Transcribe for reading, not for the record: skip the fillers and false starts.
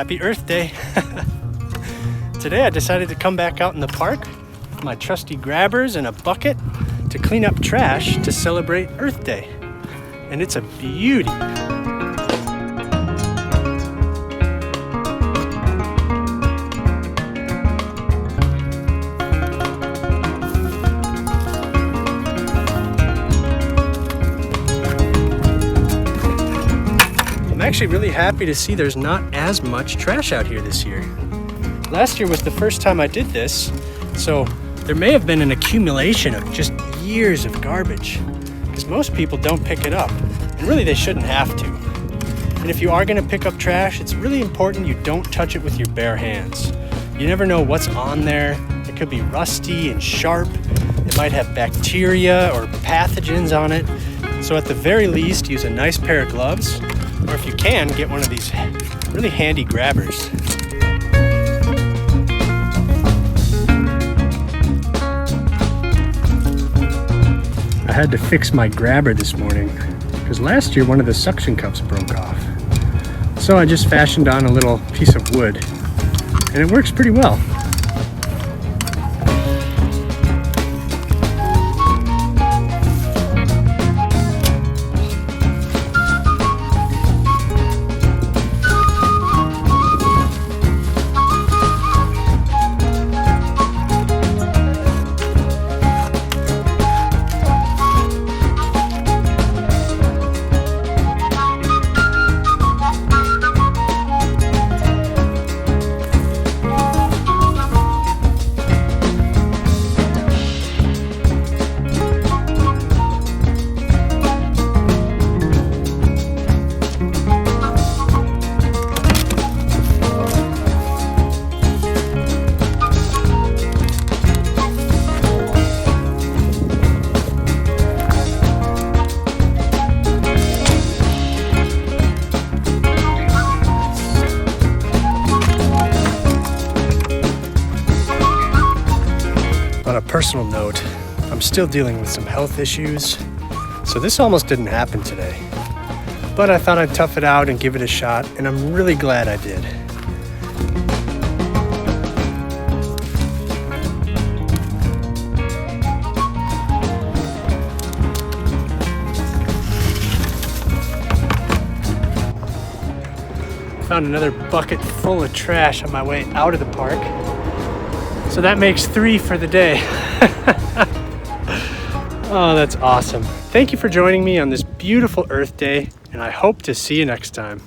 Happy Earth Day. Today I decided to come back out in the park with my trusty grabbers and a bucket to clean up trash to celebrate Earth Day. And it's a beauty. I'm actually really happy to see there's not as much trash out here this year. Last year was the first time I did this, so there may have been an accumulation of just years of garbage, because most people don't pick it up, and really they shouldn't have to. And if you are going to pick up trash, it's really important you don't touch it with your bare hands. You never know what's on there. It could be rusty and sharp. It might have bacteria or pathogens on it. So at the very least, use a nice pair of gloves, or if you can, get one of these really handy grabbers. I had to fix my grabber this morning because last year one of the suction cups broke off. So I just fashioned on a little piece of wood and it works pretty well. On a personal note, I'm still dealing with some health issues, so this almost didn't happen today. But I thought I'd tough it out and give it a shot, and I'm really glad I did. Found another bucket full of trash on my way out of the park. So that makes 3 for the day. Oh, that's awesome. Thank you for joining me on this beautiful Earth Day, and I hope to see you next time.